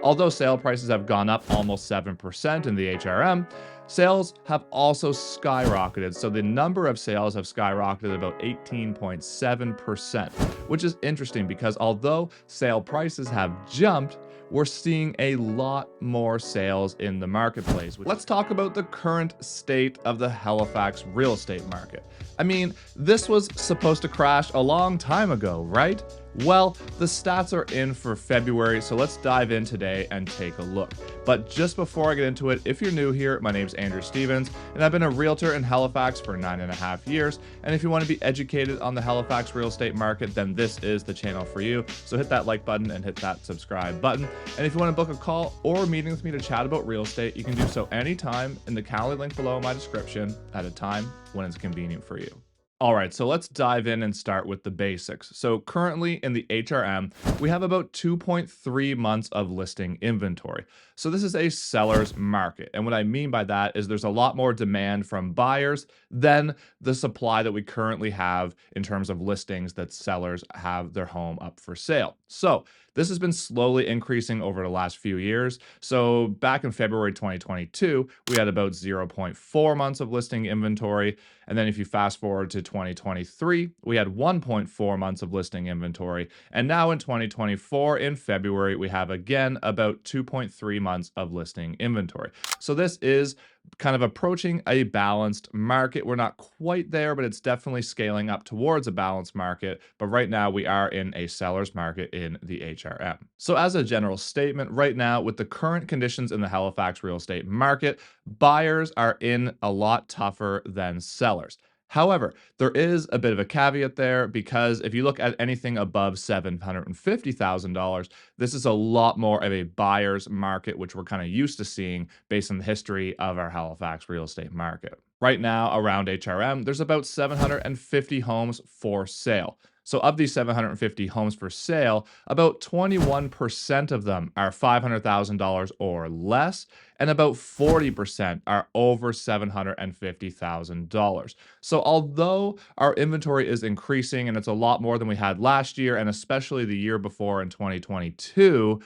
Although sale prices have gone up almost 7% in the HRM, sales have also skyrocketed. So the number of sales have skyrocketed about 18.7%, which is interesting because although sale prices have jumped, we're seeing a lot more sales in the marketplace. Let's talk about the current state of the Halifax real estate market. I mean, this was supposed to crash a long time ago, right? Well, the stats are in for February, so let's dive in today and take a look. But just before I get into it, if you're new here, my name's Andrew Stevens, and I've been a realtor in Halifax for 9.5 years. And if you want to be educated on the Halifax real estate market, then this is the channel for you. So hit that like button and hit that subscribe button. And if you want to book a call or a meeting with me to chat about real estate, you can do so anytime in the Calendly link below in my description at a time when it's convenient for you. All right, so let's dive in and start with the basics. So currently in the HRM, we have about 2.3 months of listing inventory. So this is a seller's market. And what I mean by that is there's a lot more demand from buyers than the supply that we currently have in terms of listings that sellers have their home up for sale. So this has been slowly increasing over the last few years. So back in February 2022, we had about 0.4 months of listing inventory. And then if you fast forward to 2023, we had 1.4 months of listing inventory. And now in 2024, in February, we have again about 2.3 months of listing inventory. So this is kind of approaching a balanced market. We're not quite there, but it's definitely scaling up towards a balanced market. But right now we are in a seller's market in the HRM. So as a general statement, right now with the current conditions in the Halifax real estate market, buyers are in a lot tougher than sellers. However, there is a bit of a caveat there because if you look at anything above $750,000, this is a lot more of a buyer's market, which we're kind of used to seeing based on the history of our Halifax real estate market. Right now, around HRM, there's about 750 homes for sale. So of these 750 homes for sale, about 21% of them are $500,000 or less, and about 40% are over $750,000. So although our inventory is increasing and it's a lot more than we had last year, and especially the year before in 2022,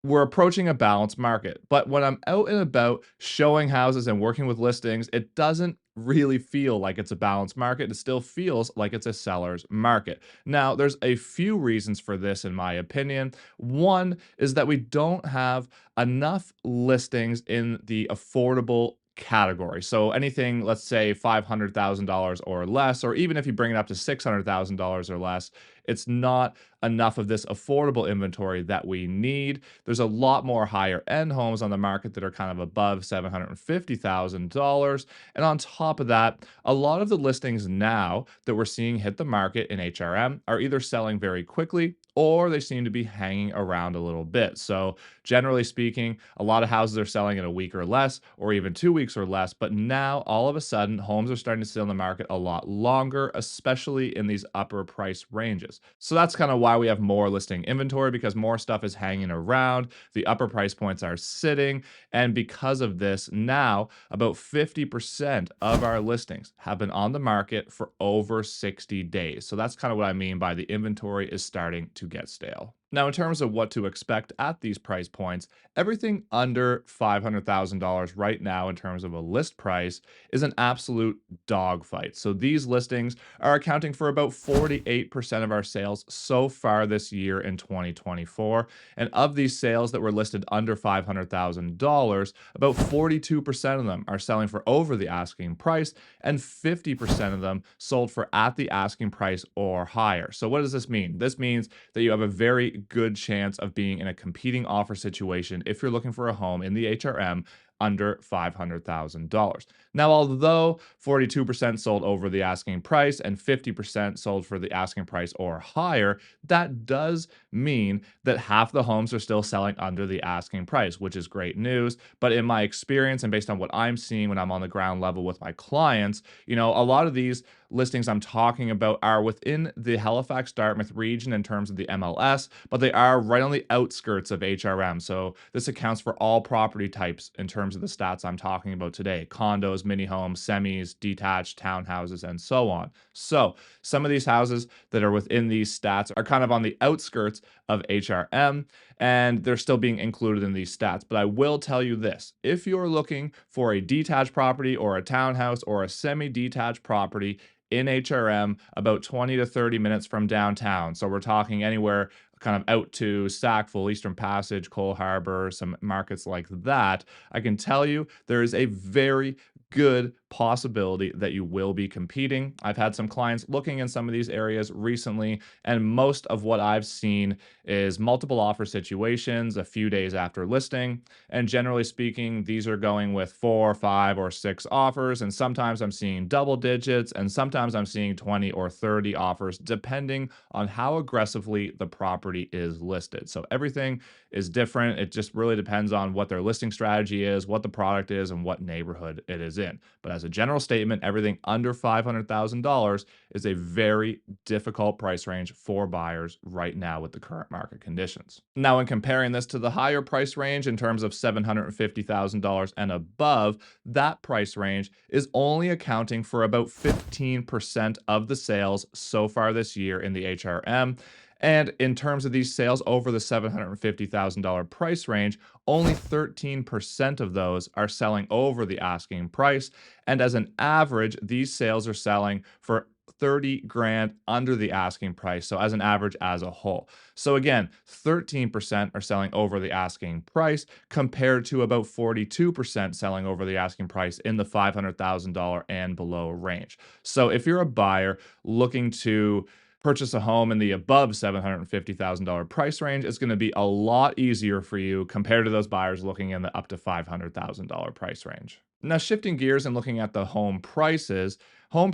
we're approaching a balanced market. But when I'm out and about showing houses and working with listings, it doesn't really feel like it's a balanced market. It still feels like it's a seller's market. Now, there's a few reasons for this, in my opinion. One is that we don't have enough listings in the affordable category. So anything, let's say $500,000 or less, or even if you bring it up to $600,000 or less, it's not enough of this affordable inventory that we need. There's a lot more higher end homes on the market that are kind of above $750,000. And on top of that, a lot of the listings now that we're seeing hit the market in HRM are either selling very quickly or they seem to be hanging around a little bit. So generally speaking, a lot of houses are selling in a week or less, or even 2 weeks or less. But now all of a sudden, homes are starting to sit on the market a lot longer, especially in these upper price ranges. So that's kind of why we have more listing inventory, because more stuff is hanging around. The upper price points are sitting. And because of this, now about 50% of our listings have been on the market for over 60 days. So that's kind of what I mean by the inventory is starting to get stale. Now, in terms of what to expect at these price points, everything under $500,000 right now in terms of a list price is an absolute dogfight. So these listings are accounting for about 48% of our sales so far this year in 2024. And of these sales that were listed under $500,000, about 42% of them are selling for over the asking price, and 50% of them sold for at the asking price or higher. So what does this mean? This means that you have a very good chance of being in a competing offer situation if you're looking for a home in the HRM under $500,000. Now, although 42% sold over the asking price and 50% sold for the asking price or higher, that does mean that half the homes are still selling under the asking price, which is great news. But in my experience and based on what I'm seeing when I'm on the ground level with my clients, a lot of these listings I'm talking about are within the Halifax Dartmouth region in terms of the MLS, but they are right on the outskirts of HRM. So this accounts for all property types in terms terms of the stats I'm talking about today: condos, mini homes, semis, detached, townhouses, and so on. So, some of these houses that are within these stats are kind of on the outskirts of HRM, and they're still being included in these stats. But I will tell you this: if you're looking for a detached property or a townhouse or a semi-detached property in HRM about 20 to 30 minutes from downtown, so we're talking anywhere kind of out to Sackville, Eastern Passage, Cole Harbor, some markets like that, I can tell you there is a very good possibility that you will be competing. I've had some clients looking in some of these areas recently, and most of what I've seen is multiple offer situations a few days after listing. And generally speaking, these are going with 4, 5, or 6 offers. And sometimes I'm seeing double digits, and sometimes I'm seeing 20 or 30 offers, depending on how aggressively the property is listed. So everything is different. It just really depends on what their listing strategy is, what the product is, and what neighborhood it is in. But as a general statement, everything under $500,000 is a very difficult price range for buyers right now with the current market conditions. Now, in comparing this to the higher price range in terms of $750,000 and above, that price range is only accounting for about 15% of the sales so far this year in the HRM. And in terms of these sales over the $750,000 price range, only 13% of those are selling over the asking price. And as an average, these sales are selling for 30 grand under the asking price. So as an average as a whole. So again, 13% are selling over the asking price compared to about 42% selling over the asking price in the $500,000 and below range. So if you're a buyer looking to purchase a home in the above $750,000 price range, it's going to be a lot easier for you compared to those buyers looking in the up to $500,000 price range. Now, shifting gears and looking at the home prices in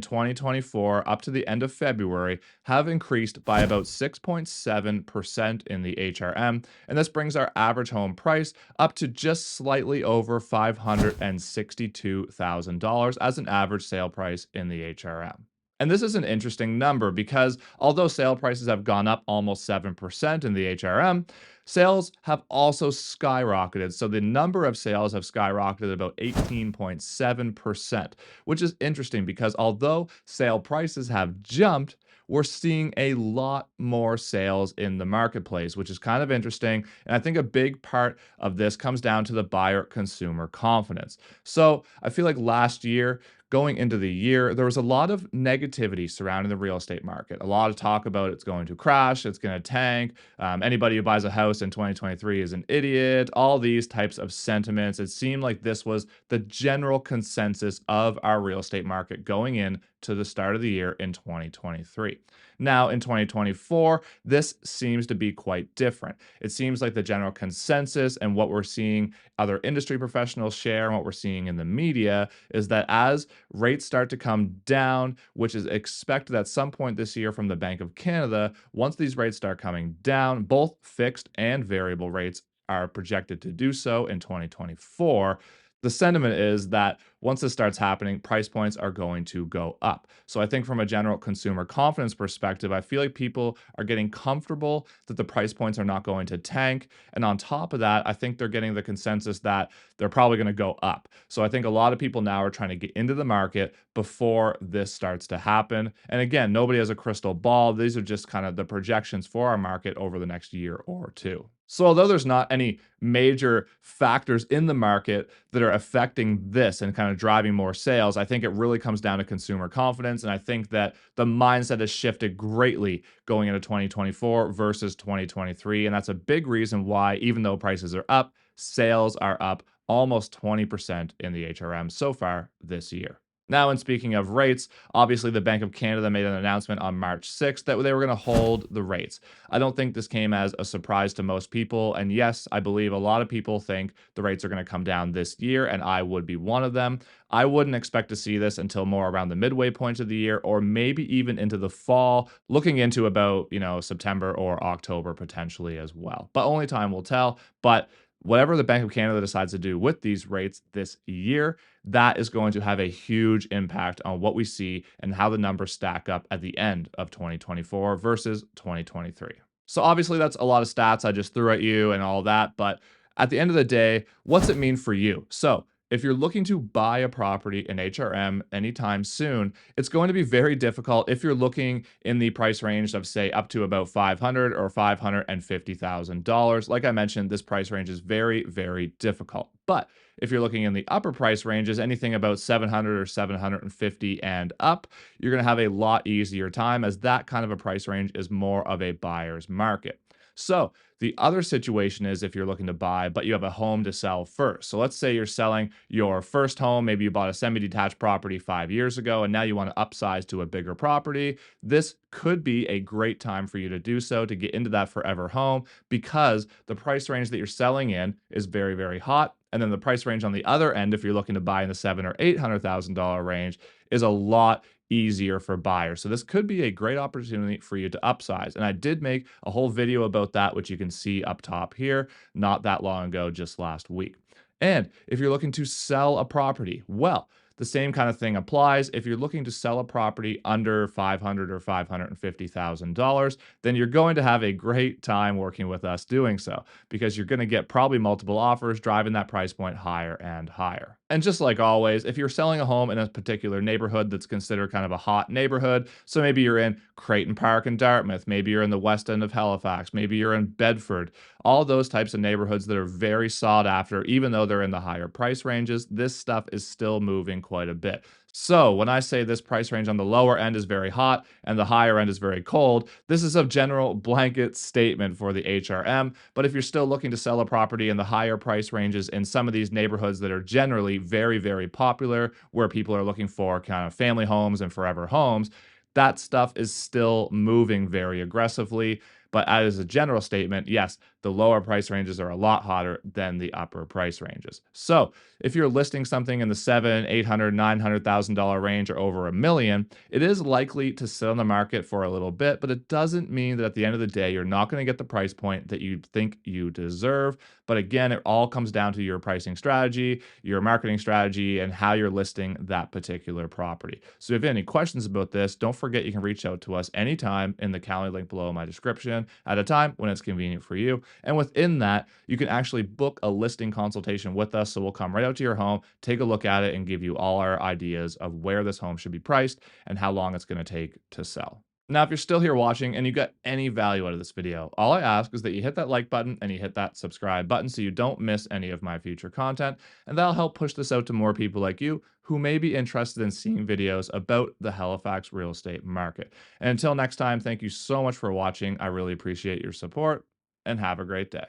2024 up to the end of February have increased by about 6.7% in the HRM, and this brings our average home price up to just slightly over $562,000 as an average sale price in the HRM. And this is an interesting number because although sale prices have gone up almost 7% in the HRM, sales have also skyrocketed. So the number of sales have skyrocketed about 18.7%, which is interesting because although sale prices have jumped, we're seeing a lot more sales in the marketplace, which is kind of interesting. And I think a big part of this comes down to the buyer consumer confidence. So I feel like last year, going into the year, there was a lot of negativity surrounding the real estate market. A lot of talk about it's going to crash, it's going to tank. Anybody who buys a house in 2023 is an idiot. All these types of sentiments. It seemed like this was the general consensus of our real estate market going in to the start of the year in 2023. Now, in 2024, this seems to be quite different. It seems like the general consensus and what we're seeing other industry professionals share and what we're seeing in the media is that as rates start to come down, which is expected at some point this year from the Bank of Canada, once these rates start coming down, both fixed and variable rates are projected to do so in 2024. The sentiment is that once this starts happening, price points are going to go up. So I think from a general consumer confidence perspective, I feel like people are getting comfortable that the price points are not going to tank. And on top of that, I think they're getting the consensus that they're probably going to go up. So I think a lot of people now are trying to get into the market before this starts to happen. And again, nobody has a crystal ball. These are just kind of the projections for our market over the next year or two. So although there's not any major factors in the market that are affecting this and kind of driving more sales, I think it really comes down to consumer confidence. And I think that the mindset has shifted greatly going into 2024 versus 2023. And that's a big reason why, even though prices are up, sales are up almost 20% in the HRM so far this year. Now, in speaking of rates, obviously the Bank of Canada made an announcement on March 6th that they were going to hold the rates. I don't think this came as a surprise to most people. And yes, I believe a lot of people think the rates are going to come down this year, and I would be one of them. I wouldn't expect to see this until more around the midway point of the year, or maybe even into the fall, looking into about, September or October potentially as well. But only time will tell. But whatever the Bank of Canada decides to do with these rates this year, that is going to have a huge impact on what we see and how the numbers stack up at the end of 2024 versus 2023. So obviously that's a lot of stats I just threw at you and all that, but At the end of the day, what's it mean for you? So, if you're looking to buy a property in HRM anytime soon, it's going to be very difficult if you're looking in the price range of, say, up to about $500 or $550,000. Like I mentioned, this price range is very, very difficult. But if you're looking in the upper price ranges, anything about 700 or 750 and up, you're going to have a lot easier time, as that kind of a price range is more of a buyer's market. So, the other situation is if you're looking to buy, but you have a home to sell first. So let's say you're selling your first home. Maybe you bought a semi detached property 5 years ago, and now you want to upsize to a bigger property. This could be a great time for you to do so, to get into that forever home, because the price range that you're selling in is very, very hot. And then the price range on the other end, if you're looking to buy in the $700,000 or $800,000 range, is a lot easier for buyers. So this could be a great opportunity for you to upsize. And I did make a whole video about that, which you can see up top here, not that long ago, just last week. And if you're looking to sell a property, well, the same kind of thing applies. If you're looking to sell a property under $500,000 or $550,000, then you're going to have a great time working with us doing so, because you're going to get probably multiple offers driving that price point higher and higher. And just like always, if you're selling a home in a particular neighborhood that's considered kind of a hot neighborhood, so maybe you're in Creighton Park in Dartmouth, maybe you're in the west end of Halifax, maybe you're in Bedford, all those types of neighborhoods that are very sought after, even though they're in the higher price ranges, this stuff is still moving quite a bit. So when I say this price range on the lower end is very hot and the higher end is very cold, this is a general blanket statement for the HRM. But if you're still looking to sell a property in the higher price ranges in some of these neighborhoods that are generally very, very popular, where people are looking for kind of family homes and forever homes, that stuff is still moving very aggressively. But as a general statement, yes, the lower price ranges are a lot hotter than the upper price ranges. So if you're listing something in the $700,000, $800,000, $900,000 range or over $1 million, it is likely to sit on the market for a little bit, but it doesn't mean that at the end of the day, you're not going to get the price point that you think you deserve. But again, it all comes down to your pricing strategy, your marketing strategy, and how you're listing that particular property. So if you have any questions about this, don't forget you can reach out to us anytime in the Calendly link below my description at a time when it's convenient for you. And within that, you can actually book a listing consultation with us. So we'll come right out to your home, take a look at it, and give you all our ideas of where this home should be priced and how long it's going to take to sell. Now, if you're still here watching and you got any value out of this video, all I ask is that you hit that like button and you hit that subscribe button so you don't miss any of my future content, and that'll help push this out to more people like you who may be interested in seeing videos about the Halifax real estate market. And until next time, thank you so much for watching. I really appreciate your support, and have a great day.